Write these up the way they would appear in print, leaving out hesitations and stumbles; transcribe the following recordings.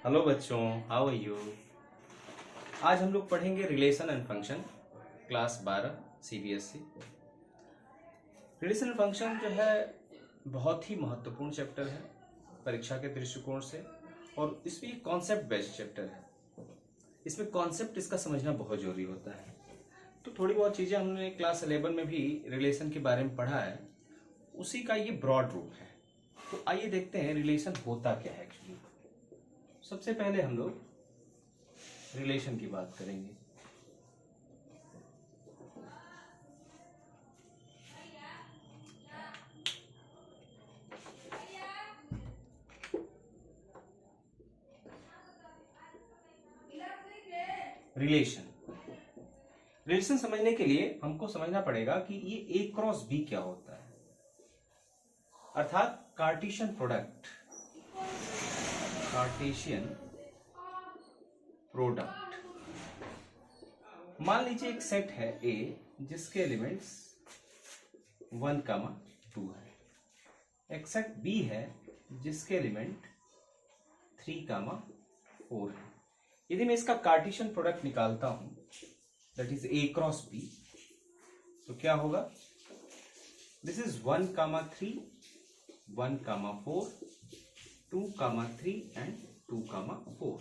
Hello बच्चों, how are you. आज हम लोग पढ़ेंगे relation and function, class 12 CBSE. Relation and function जो है बहुत ही महत्वपूर्ण चैप्टर है परीक्षा के दृष्टिकोण से, और इसमें कॉन्सेप्ट बेस्ड चैप्टर है। इसमें कॉन्सेप्ट इसका समझना बहुत जरूरी होता है। तो थोड़ी बहुत चीज़ें हमने क्लास 11 में भी रिलेशन के बारे में पढ़ा है, उसी का ये ब्रॉड रूप है। तो आइए देखते हैं रिलेशन होता क्या है एक्चुअली। सबसे पहले हम लोग रिलेशन की बात करेंगे। रिलेशन रिलेशन समझने के लिए हमको समझना पड़ेगा कि ये ए क्रॉस बी क्या होता है, अर्थात कार्टेशियन प्रोडक्ट। मान लीजिए एक सेट है ए जिसके एलिमेंट्स 1, 2 है। एक सेट बी है जिसके एलिमेंट 3, 4 है। यदि मैं इसका कार्टेशियन प्रोडक्ट निकालता हूं, that is A cross B, तो क्या होगा? This is 1, 3, 1, 4, 2, 3 and 2, 4।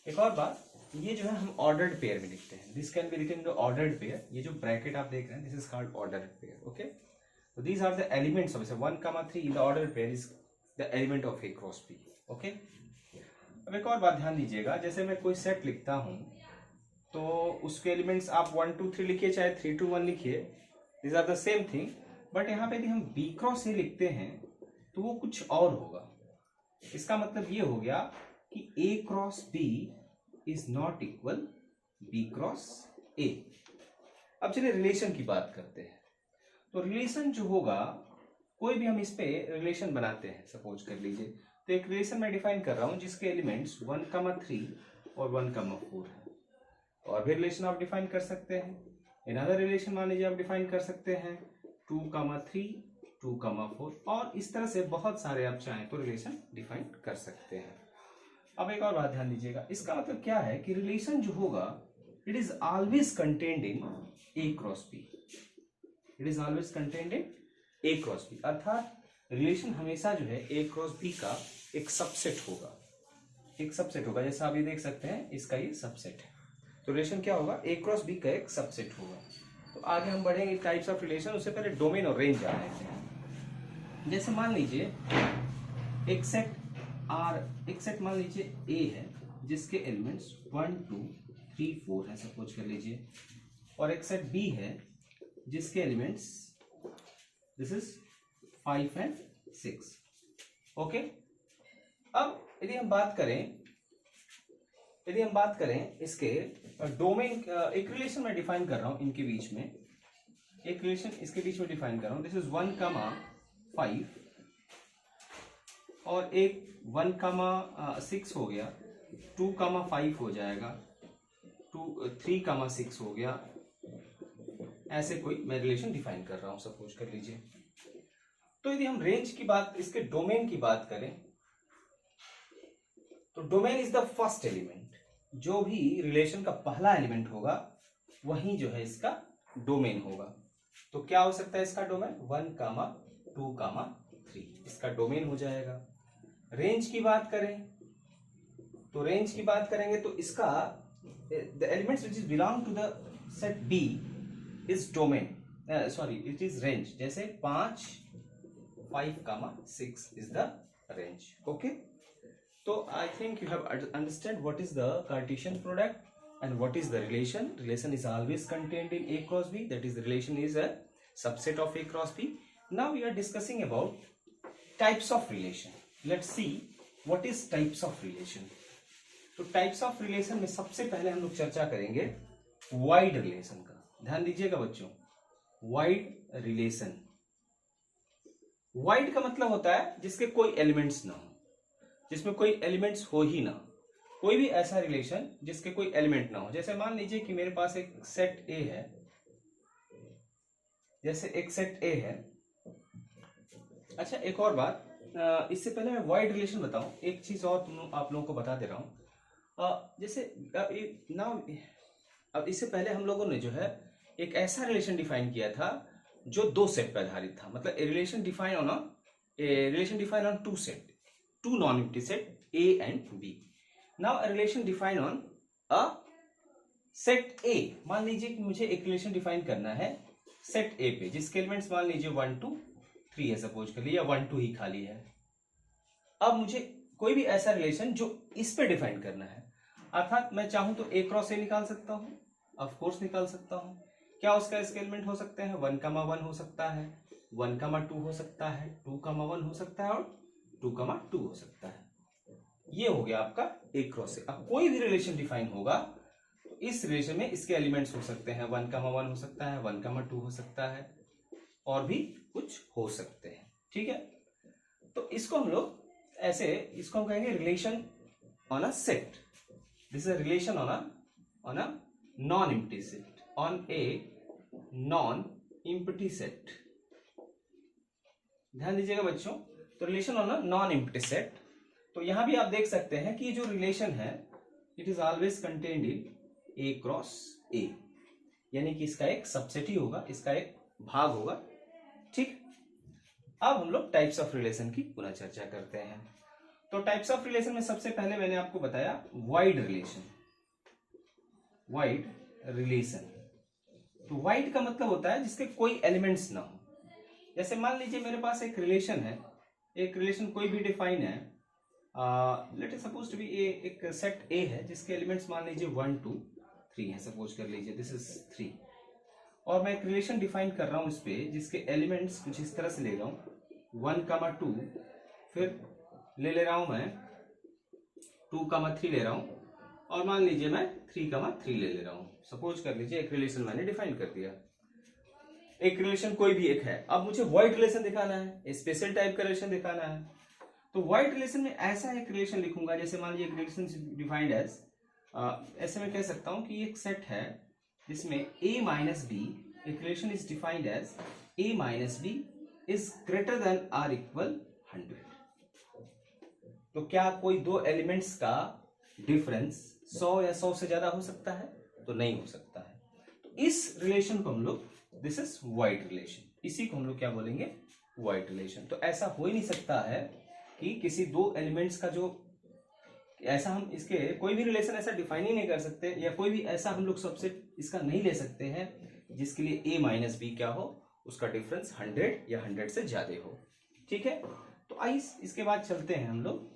एक और बात, ये जो है हम ऑर्डर्ड पेयर में लिखते हैं। This can be written in the ordered pair. ये जो ब्रैकेट आप देख रहे हैं, this is called ordered pair. Okay, so these are the elements of 1, 3 in the ordered pair is the element of A cross B. Okay, अब एक और बात ध्यान दीजिएगा, जैसे मैं कोई सेट लिखता हूं तो उसके एलिमेंट्स आप 1, 2, 3 लिखिए, चाहे 3, 2, 1 लिखिए, these are the same thing. But यहाँ पे यदि हम B क्रॉस A लिखते हैं तो वो कुछ और होगा। इसका मतलब ये हो गया कि A cross B is not equal B cross A। अब चलिए रिलेशन की बात करते हैं। तो रिलेशन जो होगा, कोई भी हम इस पे रिलेशन बनाते हैं, सपोज कर लीजिए, तो एक रिलेशन मैं डिफाइन कर रहा हूं जिसके एलिमेंट्स 1, 3 और 1, 4 है। और भी रिलेशन आप डिफाइन कर सकते हैं। अनदर रिलेशन मान लीजिए आप डिफाइन कर सकते हैं 2, 3, 2, 4, और इस तरह से बहुत सारे आप चाहें तो रिलेशन डिफाइन कर सकते हैं। अब एक और बात ध्यान दीजिएगा, इसका मतलब क्या है कि रिलेशन जो होगा, it is always contained in A cross B. It is always contained in A cross B, अर्थात रिलेशन हमेशा जो है ए क्रॉस बी का एक सबसेट होगा। एक सबसेट होगा, जैसा आप ये देख सकते हैं, इसका ये सबसेट है। तो रिलेशन क्या होगा? ए क्रॉस बी का एक सबसेट होगा। तो आगे हम बढ़ेंगे टाइप्स ऑफ रिलेशन, उससे पहले डोमेन और रेंज जान लेते हैं। जैसे मान लीजिए एक सेट मान लीजिए ए है जिसके एलिमेंट्स 1, 2, 3, 4 है, सपोज कर लीजिए, और एक सेट बी है जिसके elements this is 5 and 6। Okay, अब यदि हम बात करें इसके डोमेन, एक रिलेशन मैं डिफाइन कर रहा हूं इनके बीच में, एक रिलेशन इसके बीच में डिफाइन कर रहा हूं। दिस इज 1, 5 और एक 1, 6 हो गया, 2, 5 हो जाएगा, 3, 6 हो गया। ऐसे कोई मैं रिलेशन डिफाइन कर रहा हूं, सपोज कर लीजिए। तो यदि हम रेंज की बात, इसके डोमेन की बात करें, तो domain is the first element. जो भी रिलेशन का पहला एलिमेंट होगा वही जो है इसका डोमेन होगा। तो क्या हो सकता है इसका डोमेन? 1, 2, 3 इसका डोमेन हो जाएगा। रेंज की बात करेंगे तो इसका the elements which is belong to the set B is domain, it is range. जैसे 5, 6 इज द रेंज। ओके, तो I think you have understand what is the Cartesian product and what is the relation. Relation is always contained in A cross B, that is the relation is a subset of A cross B. Now we are discussing about types of relation. Let's see what is types of relation. तो types of relation में सबसे पहले हम लोग चर्चा करेंगे wide relation का। ध्यान दीजिएगा बच्चों, वाइड रिलेशन। वाइड का मतलब होता है जिसके कोई एलिमेंट्स ना हो, जिसमें कोई एलिमेंट्स हो ही ना, कोई भी ऐसा रिलेशन जिसके कोई एलिमेंट ना हो। जैसे मान लीजिए कि मेरे पास एक सेट ए है, अच्छा एक और बात, इससे पहले मैं वाइड रिलेशन बताऊं, एक चीज और आप लोगों को बता दे रहा हूं। जैसे अब इससे पहले हम लोगों ने जो है एक ऐसा रिलेशन डिफाइन किया था जो दो सेट पर आधारित था, मतलब relation define on two set, two non empty set A and B. Now relation define on a set A. मान लीजिए कि मुझे एक रिलेशन डिफाइन करना है सेट ए पे, जिसके एलिमेंट्स मान लीजिए 1 2 3 है सपोज कर लीजिए, या 1 2 ही खाली है। अब मुझे कोई भी ऐसा रिलेशन जो इस पे डिफाइन करना है, अर्थात मैं चाहूं तो ए क्रॉस ए निकाल सकता हूं, ऑफ कोर्स निकाल सकता हूं। क्या उसका इसके एलिमेंट हो सकते हैं? 1, 1 हो सकता है, 1, 2 हो सकता है, 2, 1 हो सकता है, और 2, 2 हो सकता है। ये हो गया आपका ए क्रॉस ए। अब कोई भी रिलेशन डिफाइन होगा तो इस रिलेशन में इसके एलिमेंट्स हो सकते हैं 1, 1 हो सकता है, 1, 2 हो सकता है, और भी कुछ हो सकते हैं। ठीक है, तो इसको हम लोग ऐसे, इसको हम कहेंगे relation on a set. This is a relation on a non empty set, on a non empty set. ध्यान दीजिएगा बच्चों, तो relation on a non empty set. तो यहां भी आप देख सकते हैं कि जो रिलेशन है it is always contained in A cross ए, यानी कि इसका एक सबसेट ही होगा, इसका एक भाग होगा। ठीक, अब हम लोग टाइप्स ऑफ रिलेशन की पुनः चर्चा करते हैं। तो टाइप्स ऑफ रिलेशन में सबसे पहले मैंने आपको बताया वाइड रिलेशन। वाइड रिलेशन, तो वाइड का मतलब होता है जिसके कोई एलिमेंट्स ना हो। जैसे मान लीजिए मेरे पास एक रिलेशन है, एक रिलेशन कोई भी डिफाइन है, let us suppose to be A, एक सेट ए है जिसके एलिमेंट्स मान लीजिए 1 2 3 है, सपोज कर लीजिए दिस इज 3, और मैं एक रिलेशन डिफाइन कर रहा हूं इस पे जिसके एलिमेंट्स कुछ इस तरह से ले रहा हूं 1, 2, फिर ले रहा हूं मैं 2, 3 ले रहा हूं, और मान लीजिए मैं 3, 3 ले रहा हूं। सपोज कर लीजिए एक रिलेशन मैंने डिफाइन कर दिया, एक रिलेशन कोई भी एक है। अब मुझे वाइड रिलेशन दिखाना है, स्पेशल टाइप का रिलेशन दिखाना है, तो वाइड रिलेशन में ऐसा एक रिलेशन लिखूंगा, जैसे मान लीजिए एक रिलेशन डिफाइंड एज, ऐसे मैं कह सकता हूं कि एक सेट है जिसमें a माइनस बी, एक relation is defined as a minus B is greater than or equal 100। तो क्या कोई दो एलिमेंट्स का डिफरेंस 100 या 100 से ज्यादा हो सकता है? तो नहीं हो सकता है। तो इस रिलेशन को हम लोग, दिस इज वाइड रिलेशन, इसी को हम लोग क्या बोलेंगे? Wide relation. तो ऐसा हो ही नहीं सकता है कि किसी दो एलिमेंट्स का जो, ऐसा हम इसके कोई भी रिलेशन ऐसा डिफाइन ही नहीं कर सकते, या कोई भी ऐसा हम लोग सबसेट इसका नहीं ले सकते हैं जिसके लिए a माइनस बी क्या हो, उसका डिफरेंस 100 या 100 से ज्यादा हो। ठीक है, तो आइए इसके बाद चलते हैं हम लोग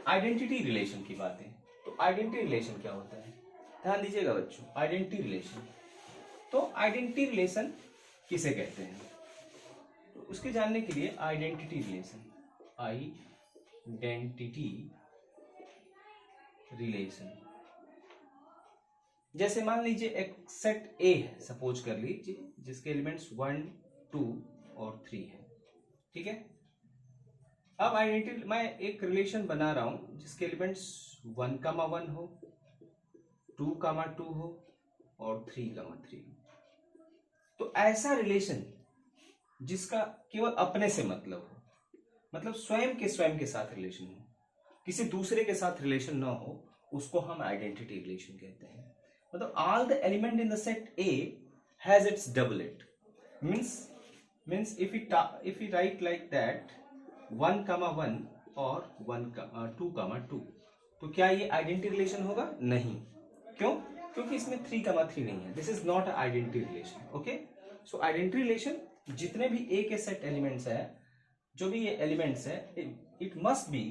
आइडेंटिटी रिलेशन की बातें। तो आइडेंटिटी रिलेशन क्या होता है? ध्यान दीजिएगा बच्चों, आइडेंटिटी रिलेशन, तो आइडेंटिटी रिलेशन किसे कहते हैं? तो उसके जानने के लिए आइडेंटिटी रिलेशन, आइडेंटिटी रिलेशन, जैसे मान लीजिए एक सेट ए है, सपोज कर लीजिए, जिसके एलिमेंट्स 1 2 और 3 है। ठीक है, अब आइडेंटिटी, मैं एक रिलेशन बना रहा हूं जिसके एलिमेंट्स 1, 1 हो, 2, 2 हो, और 3, 3 हो। तो ऐसा रिलेशन जिसका केवल अपने से मतलब हो, मतलब स्वयं के साथ रिलेशन हो, किसी दूसरे के साथ रिलेशन ना हो, उसको हम आइडेंटिटी रिलेशन कहते हैं। मतलब all the element in the set A has its doublet, means if you right like that 1, 1 और 2, 2, तो क्या ये आइडेंटिटी रिलेशन होगा? नहीं। क्यों? क्योंकि इसमें 3, 3 नहीं है। This is not identity relation. Okay, so identity relation जितने भी ए के सेट एलिमेंट्स है, जो भी ये एलिमेंट्स है, it must be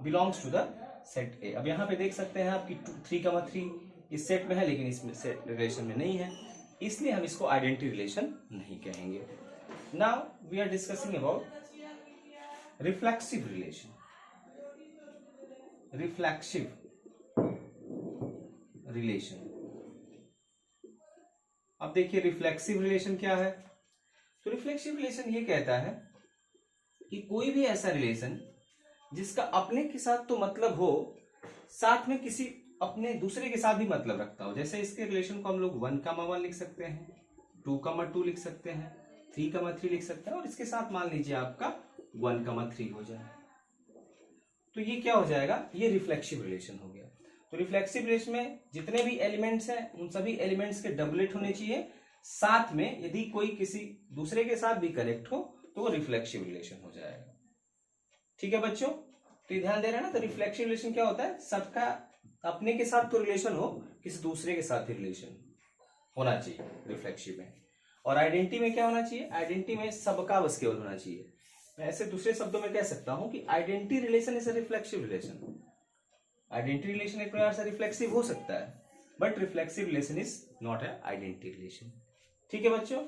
belongs to the set A. अब यहां पे देख सकते हैं आप कि 3, 3 इस सेट में है, लेकिन इसमें सेट रिलेशन में नहीं है, इसलिए हम इसको आइडेंटिटी रिलेशन नहीं कहेंगे। Now we are discussing about reflexive relation. Reflexive relation, अब देखिए रिफ्लेक्सिव रिलेशन क्या है? तो रिफ्लेक्सिव रिलेशन ये कहता है कि कोई भी ऐसा रिलेशन जिसका अपने के साथ तो मतलब हो, साथ में किसी अपने दूसरे के साथ भी मतलब रखता हो। जैसे इसके रिलेशन को हम लोग 1, 1 लिख सकते हैं, 2, 2 लिख सकते हैं, 3, 3 लिख सकते हैं, और इसके साथ मान लीजिए आपका 1,3 हो जाए, तो ये क्या हो जाएगा, ये रिफ्लेक्सिव रिलेशन हो गया। तो रिफ्लेक्सिव रिलेशन में जितने भी एलिमेंट्स हैं उन सभी एलिमेंट्स के डबलेट होने चाहिए, साथ में यदि कोई किसी दूसरे के साथ भी कनेक्ट हो तो वो रिफ्लेक्सिव रिलेशन हो जाएगा। ठीक है बच्चों, तो ध्यान दे रहे हैं ना। तो रिफ्लेक्सिव रिलेशन क्या होता है, सबका अपने के साथ तो रिलेशन हो, किसी दूसरे के साथ ही रिलेशन होना चाहिए रिफ्लेक्सिव में। और आइडेंटिटी में क्या होना चाहिए, आइडेंटिटी में सबका बस केवल होना चाहिए। मैं ऐसे दूसरे शब्दों में कह सकता हूं कि identity relation is a reflexive relation. Identity relation एक प्रकार से रिफ्लेक्सिव हो सकता है, but reflexive relation is not a identity relation. ठीक है बच्चों,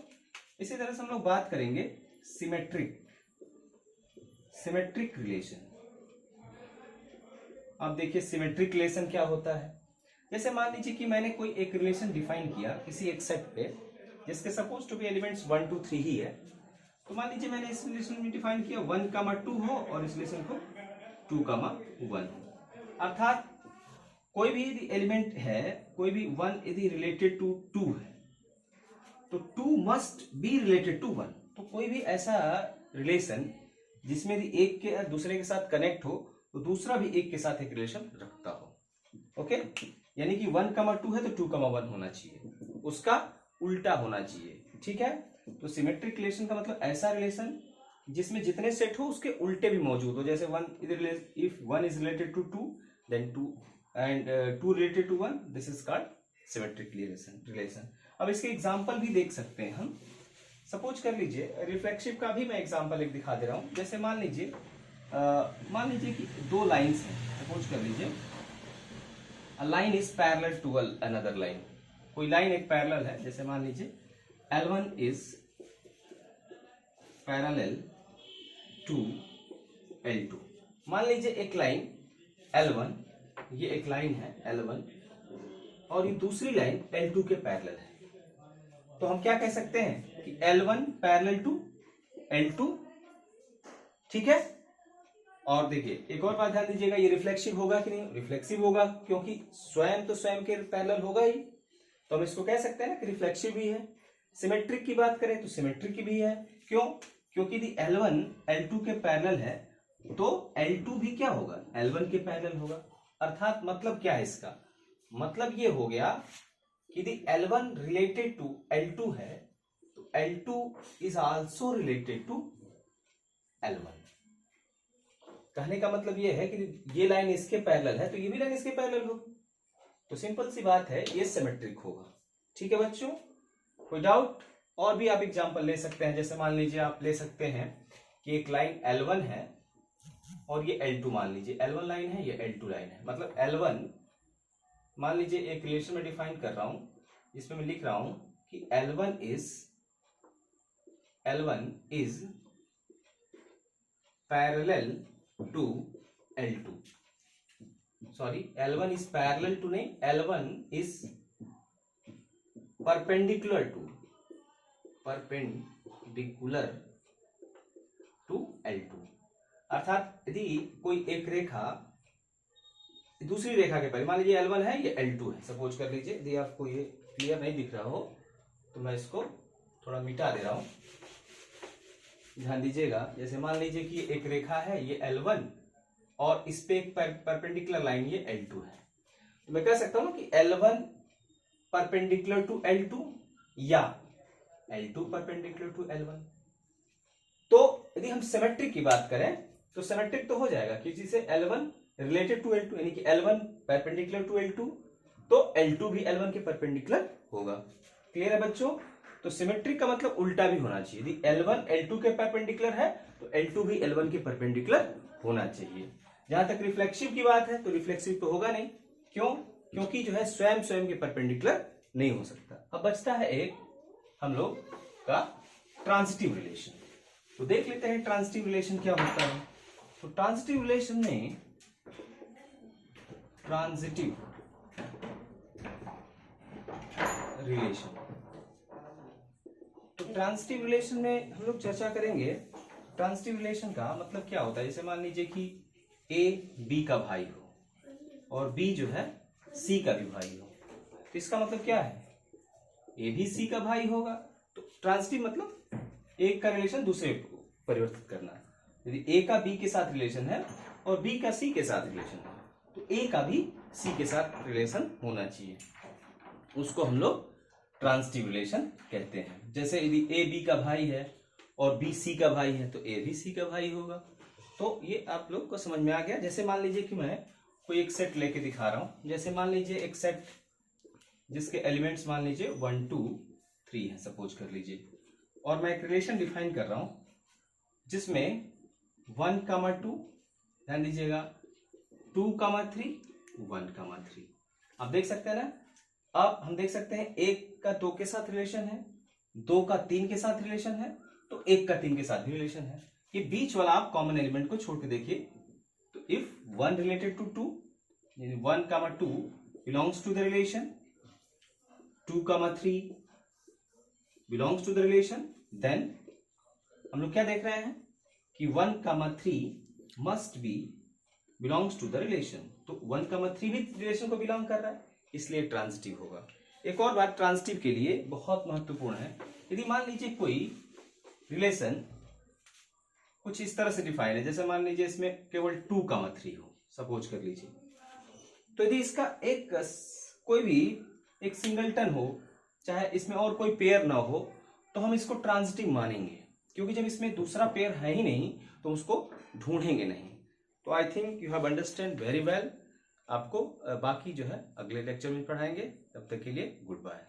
इसी तरह से हम लोग बात करेंगे सिमेट्रिक रिलेशन। अब देखिए सिमेट्रिक रिलेशन क्या होता है। जैसे मान लीजिए कि मैंने कोई एक रिलेशन डिफाइन किया किसी एक सेट पे, जिसके सपोज टू बी एलिमेंट्स 1 2 3 ही है। तो मान लीजिए मैंने इस रिलेशन में डिफाइन किया 1,2 हो और इस रिलेशन को 2,1 हो। अर्थात कोई भी यदि एलिमेंट है, कोई भी 1 यदि रिलेटेड टू 2 है तो 2 मस्ट बी रिलेटेड टू 1। तो कोई भी ऐसा रिलेशन जिसमें यदि एक के दूसरे के साथ कनेक्ट हो तो दूसरा भी एक के साथ एक रिलेशन रखता हो। ओके, यानी कि 1,2 है तो 2,1 होना चाहिए, उसका उल्टा होना चाहिए। ठीक है, तो सिमेट्रिक रिलेशन का मतलब ऐसा रिलेशन जिसमें जितने सेट हो उसके उल्टे भी मौजूद हो। जैसे if 1 is related to 2 then 2 and 2 related to 1, this is called symmetric relation. अब इसके एग्जांपल भी देख सकते हैं हम। सपोज कर लीजिए रिफ्लेक्सिव का भी मैं एग्जांपल एक दिखा दे रहा हूं। जैसे मान लीजिए कि दो लाइंस हैं। सपोज कर लीजिए a line is parallel to another line. कोई लाइन एक पैरेलल है, जैसे मान लीजिए L1 is parallel to L2। मान लीजिए एक लाइन L1, ये एक लाइन है L1 और ये दूसरी लाइन L2 के पैरेलल है। तो हम क्या कह सकते हैं कि L1 पैरेलल टू L2। ठीक है, और देखिए एक और बात ध्यान दीजिएगा, ये रिफ्लेक्सिव होगा कि नहीं, रिफ्लेक्सिव होगा, क्योंकि स्वयं तो स्वयं के पैरेलल होगा ही। तो हम इसको कह सकते हैं ना कि रिफ्लेक्सिव भी है। सिमेट्रिक की बात करें तो सिमेट्रिक भी है। क्यों, क्योंकि यदि L1 L2 के पैरेलल है तो L2 भी क्या होगा, L1 के पैरेलल होगा। अर्थात मतलब क्या है इसका, मतलब ये हो गया कि यदि L1 रिलेटेड टू L2 है तो L2 is also related to L1। कहने का मतलब ये है कि ये लाइन इसके पैरेलल है तो ये भी लाइन इसके पैरेलल होगी। तो सिंपल सी बात है, ये सिमेट्रिक होगा। ठीक है बच्चों, कोई डाउट? और भी आप एग्जांपल ले सकते हैं। जैसे मान लीजिए आप ले सकते हैं कि एक लाइन L1 है और ये L2, मान लीजिए L1 लाइन है, ये L2 लाइन है। मतलब L1 मान लीजिए एक रिलेशन में डिफाइन कर रहा हूं जिसमें मैं लिख रहा हूं कि L1 is parallel to L2। Sorry, L1 is parallel to नहीं, L1 is perpendicular to L2। अर्थात यदि कोई एक रेखा दूसरी रेखा के पहले, मान लीजिए L1 है, ये L2 है। सपोज कर लीजिए, यदि आपको ये क्लियर नहीं दिख रहा हो तो मैं इसको थोड़ा मिटा दे रहा हूं, ध्यान दीजिएगा। जैसे मान लीजिए कि एक रेखा है, ये L1 और इस पे एक परपेंडिकुलर लाइन ये L2 है। तो मैं कह सकता हूं ना कि L1 परपेंडिकुलर टू L2 या L2 परपेंडिकुलर टू L1। तो यदि हम सिमेट्रिक की बात करें तो सिमेट्रिक तो हो जाएगा कि जिसे L1 रिलेटेड टू L2, यानी कि L1 परपेंडिकुलर टू L2 तो L2 भी L1 के परपेंडिकुलर होगा। क्लियर है बच्चों? तो सिमेट्रिक का मतलब उल्टा भी होना चाहिए। यदि L1 L2 के परपेंडिकुलर है तो L2 भी L1 के परपेंडिकुलर होना चाहिए। जहां तक रिफ्लेक्सिव की बात है तो रिफ्लेक्सिव तो होगा नहीं। क्यों? क्योंकि जो है स्वयं के परपेंडिकुलर नहीं हो सकता। अब बचता है एक हम लोग का ट्रांजिटिव रिलेशन। तो देख लेते हैं ट्रांजिटिव रिलेशन क्या होता है। तो ट्रांजिटिव रिलेशन में ट्रांजिटिव रिलेशन में हम लोग चर्चा करेंगे ट्रांजिटिव रिलेशन का मतलब क्या होता है। जैसे मान लीजिए कि A B का भाई हो और B जो है C का भी भाई हो, तो इसका मतलब क्या है, A भी C का भाई होगा। तो ट्रांजिटिव मतलब एक का रिलेशन दूसरे को परिवर्तित करना। यदि ए का बी के साथ रिलेशन है और बी का सी के साथ रिलेशन है तो ए का भी सी के साथ रिलेशन होना चाहिए, उसको हम लोग ट्रांसिटिव रिलेशन कहते हैं। जैसे यदि ए बी का भाई है और बी सी का भाई है तो ए भी सी का भाई होगा। तो ये आप लोग को समझ में आ गया। जैसे मान लीजिए कि मैं कोई एक सेट लेके दिखा रहा हूं, जैसे मान लीजिए एक सेट जिसके एलिमेंट्स मान लीजिए 1 2 3 है सपोज कर लीजिए, और मैं एक रिलेशन डिफाइन कर रहा हूं जिसमें 1 2, ध्यान दीजिएगा 2 3 1 3। आप देख सकते हैं ना, अब हम देख सकते हैं 1 का 2 के साथ रिलेशन है, 2 का 3 के साथ रिलेशन है, तो 1 का 3 के साथ भी रिलेशन है। ये बीच वाला आप कॉमन एलिमेंट को छोड़ के देखिए, तो इफ 1 रिलेटेड टू 2 यानी 1 2 belongs to the relation, 2 3 belongs to the relation, then हम लोग क्या देख रहे हैं कि 1 3 must be belongs to the relation. तो 1 3 भी रिलेशन को बिलोंग कर रहा है, इसलिए ट्रांजिटिव होगा। एक और बात ट्रांजिटिव के लिए बहुत महत्वपूर्ण है, यदि मान लीजिए कोई रिलेशन कुछ इस तरह से डिफाइन है, जैसे मान लीजिए इसमें केवल 2 3 हो सपोज कर लीजिए, तो यदि इसका एक कोई भी एक सिंगलटन हो, चाहे इसमें और कोई पेयर ना हो, तो हम इसको ट्रांजिटिव मानेंगे, क्योंकि जब इसमें दूसरा पेयर है ही नहीं तो उसको ढूंढेंगे नहीं। तो I think you have understand very well. आपको बाकी जो है अगले लेक्चर में पढ़ाएंगे, तब तक के लिए गुड बाय।